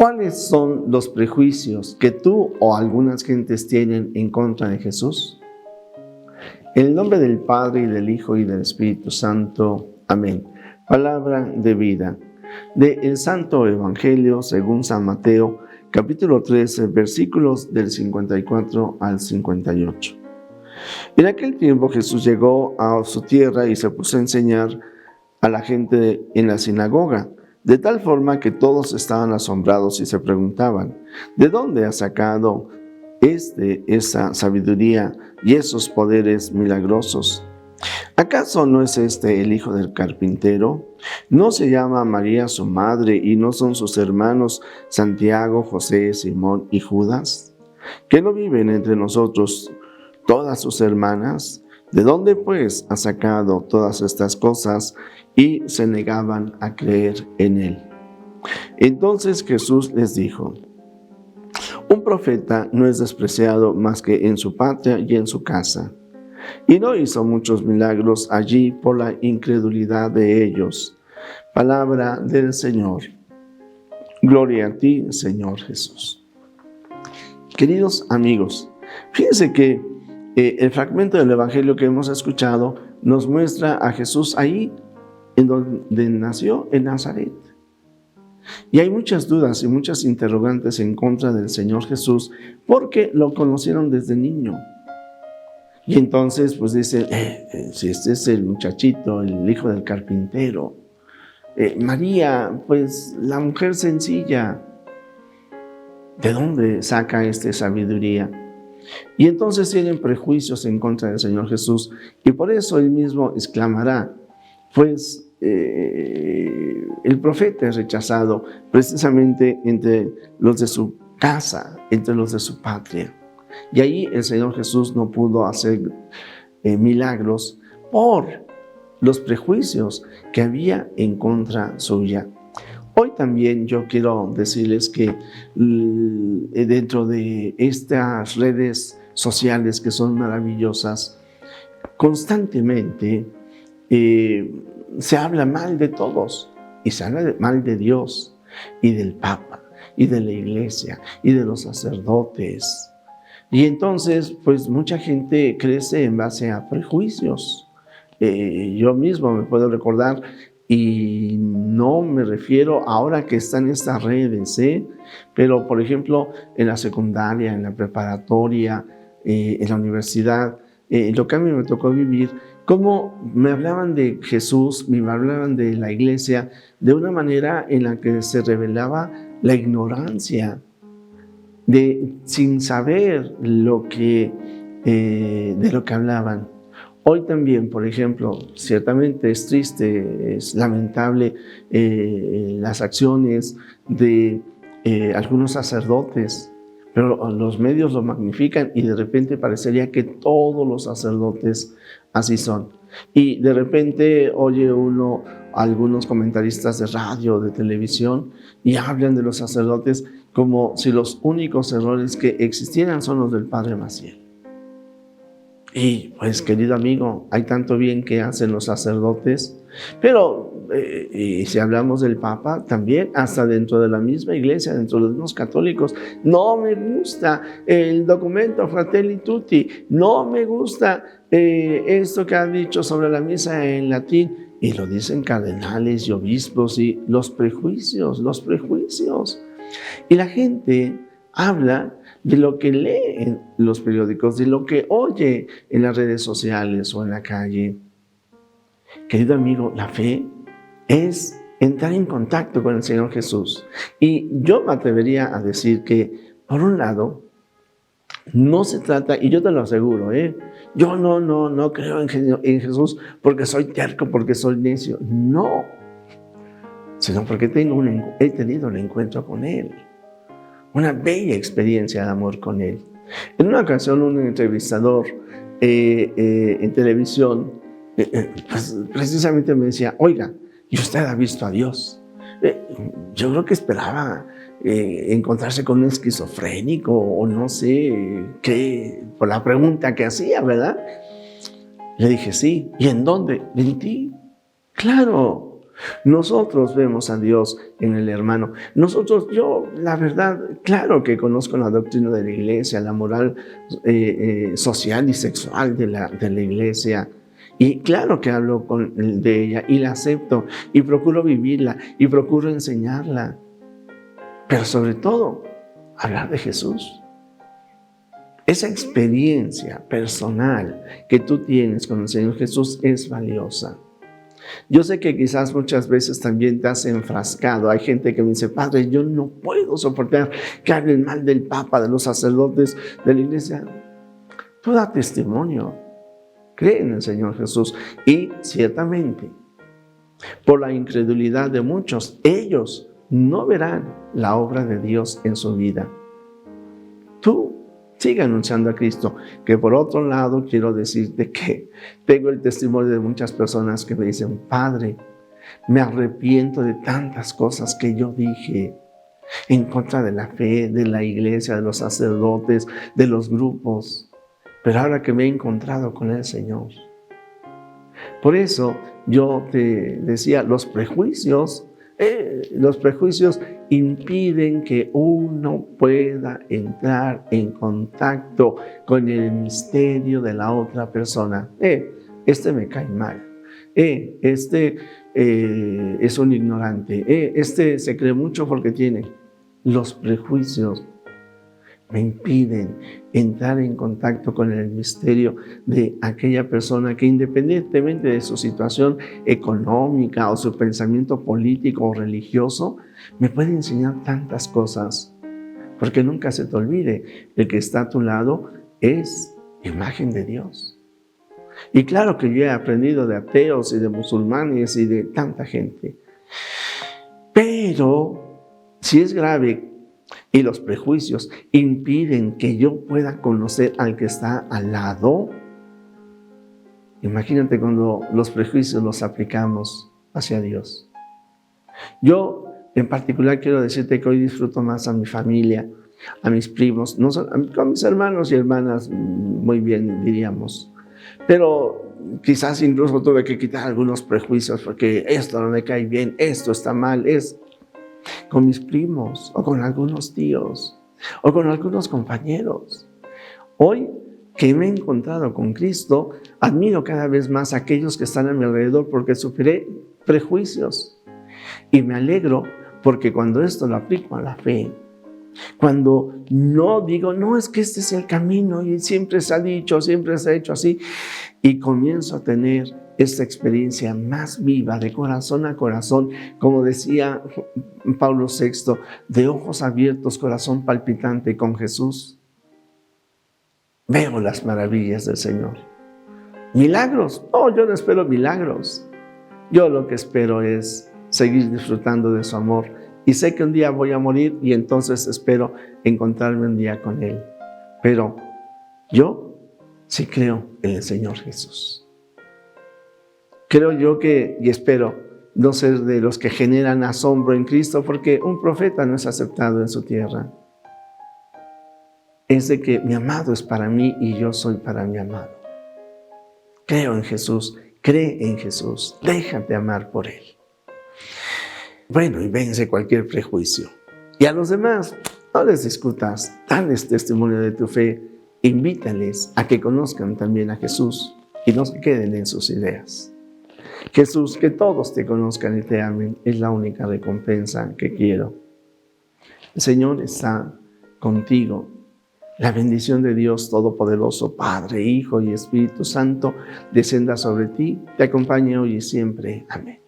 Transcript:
¿Cuáles son los prejuicios que tú o algunas gentes tienen en contra de Jesús? En el nombre del Padre, y del Hijo, y del Espíritu Santo. Amén. Palabra de vida. Del Santo Evangelio según San Mateo, capítulo 13, versículos del 54 al 58. En aquel tiempo Jesús llegó a su tierra y se puso a enseñar a la gente en la sinagoga, de tal forma que todos estaban asombrados y se preguntaban: ¿de dónde ha sacado esa sabiduría y esos poderes milagrosos? ¿Acaso no es este el hijo del carpintero? ¿No se llama María su madre y no son sus hermanos Santiago, José, Simón y Judas? ¿Que no viven entre nosotros todas sus hermanas? ¿De dónde pues ha sacado todas estas cosas? Y se negaban a creer en él. Entonces Jesús les dijo: un profeta no es despreciado más que en su patria y en su casa. Y no hizo muchos milagros allí por la incredulidad de ellos. Palabra del Señor. Gloria a ti, Señor Jesús. Queridos amigos, fíjense que el fragmento del Evangelio que hemos escuchado nos muestra a Jesús ahí, en donde nació, en Nazaret. Y hay muchas dudas y muchas interrogantes en contra del Señor Jesús, porque lo conocieron desde niño. Y entonces pues dicen, si este es el muchachito, el hijo del carpintero, María, pues la mujer sencilla, ¿de dónde saca sabiduría? Y entonces tienen prejuicios en contra del Señor Jesús, y por eso él mismo exclamará, pues el profeta es rechazado precisamente entre los de su casa, entre los de su patria. Y ahí el Señor Jesús no pudo hacer milagros por los prejuicios que había en contra suya. Hoy también yo quiero decirles que dentro de estas redes sociales que son maravillosas, constantemente se habla mal de todos, y se habla mal de Dios y del Papa y de la Iglesia y de los sacerdotes. Y entonces pues mucha gente crece en base a prejuicios. Yo mismo me puedo recordar, y no me refiero ahora que están estas redes, pero por ejemplo en la secundaria, en la preparatoria, en la universidad, lo que a mí me tocó vivir, cómo me hablaban de Jesús, me hablaban de la iglesia, de una manera en la que se revelaba la ignorancia, sin saber de lo que hablaban. Hoy también, por ejemplo, ciertamente es triste, es lamentable las acciones de algunos sacerdotes, pero los medios lo magnifican y de repente parecería que todos los sacerdotes así son. Y de repente oye uno a algunos comentaristas de radio, de televisión, y hablan de los sacerdotes como si los únicos errores que existieran son los del Padre Maciel. Y pues, querido amigo, hay tanto bien que hacen los sacerdotes, pero y si hablamos del Papa, también hasta dentro de la misma iglesia, dentro de los mismos católicos, no me gusta el documento Fratelli Tutti, no me gusta esto que ha dicho sobre la misa en latín, y lo dicen cardenales y obispos, y los prejuicios. Y la gente habla de lo que lee en los periódicos, de lo que oye en las redes sociales o en la calle. Querido amigo, la fe es entrar en contacto con el Señor Jesús. Y yo me atrevería a decir que, por un lado, no se trata, y yo te lo aseguro, yo no creo en Jesús porque soy terco, porque soy necio. No, sino porque he tenido el encuentro con Él. Una bella experiencia de amor con Él. En una ocasión, un entrevistador en televisión pues, precisamente me decía: oiga, ¿y usted ha visto a Dios? Yo creo que esperaba encontrarse con un esquizofrénico o no sé qué, por la pregunta que hacía, ¿verdad? Le dije: sí. ¿Y en dónde? En ti. Claro. Nosotros vemos a Dios en el hermano. Yo, la verdad, claro que conozco la doctrina de la iglesia, la moral social y sexual de la iglesia. Y claro que hablo de ella y la acepto y procuro vivirla y procuro enseñarla. Pero sobre todo, hablar de Jesús. Esa experiencia personal que tú tienes con el Señor Jesús es valiosa. Yo sé que quizás muchas veces también te has enfrascado. Hay gente que me dice, Padre, yo no puedo soportar que hablen mal del Papa, de los sacerdotes, de la iglesia. Tú da testimonio. Cree en el Señor Jesús. Y ciertamente, por la incredulidad de muchos, ellos no verán la obra de Dios en su vida. Tú sigue anunciando a Cristo, que por otro lado quiero decirte que tengo el testimonio de muchas personas que me dicen, Padre, me arrepiento de tantas cosas que yo dije en contra de la fe, de la iglesia, de los sacerdotes, de los grupos, pero ahora que me he encontrado con el Señor. Por eso yo te decía, los prejuicios impiden que uno pueda entrar en contacto con el misterio de la otra persona. Este me cae mal. Este es un ignorante. Este se cree mucho porque tiene. Los prejuicios me impiden entrar en contacto con el misterio de aquella persona que, independientemente de su situación económica o su pensamiento político o religioso, me puede enseñar tantas cosas. Porque nunca se te olvide, el que está a tu lado es imagen de Dios. Y claro que yo he aprendido de ateos y de musulmanes y de tanta gente. Pero si es grave y los prejuicios impiden que yo pueda conocer al que está al lado, imagínate cuando los prejuicios los aplicamos hacia Dios. Yo en particular quiero decirte que hoy disfruto más a mi familia, a mis primos, con mis hermanos y hermanas muy bien diríamos, pero quizás incluso tuve que quitar algunos prejuicios porque esto no me cae bien, esto está mal, con mis primos o con algunos tíos o con algunos compañeros. Hoy que me he encontrado con Cristo, admiro cada vez más a aquellos que están a mi alrededor porque superé prejuicios y me alegro porque cuando esto lo aplico a la fe, cuando no digo, no, es que este es el camino y siempre se ha dicho, siempre se ha hecho así, y comienzo a tener esta experiencia más viva, de corazón a corazón, como decía Pablo VI, de ojos abiertos, corazón palpitante con Jesús. Veo las maravillas del Señor. ¿Milagros? No, yo no espero milagros. Yo lo que espero es seguir disfrutando de su amor. Y sé que un día voy a morir y entonces espero encontrarme un día con Él. Pero yo sí creo en el Señor Jesús. Creo yo y espero no ser de los que generan asombro en Cristo, porque un profeta no es aceptado en su tierra. Es de que mi amado es para mí y yo soy para mi amado. Creo en Jesús, cree en Jesús, déjate amar por Él. Bueno, y vence cualquier prejuicio. Y a los demás, no les discutas, dales testimonio de tu fe, invítales a que conozcan también a Jesús y no se queden en sus ideas. Jesús, que todos te conozcan y te amen, es la única recompensa que quiero. El Señor está contigo. La bendición de Dios Todopoderoso, Padre, Hijo y Espíritu Santo, descienda sobre ti, te acompañe hoy y siempre. Amén.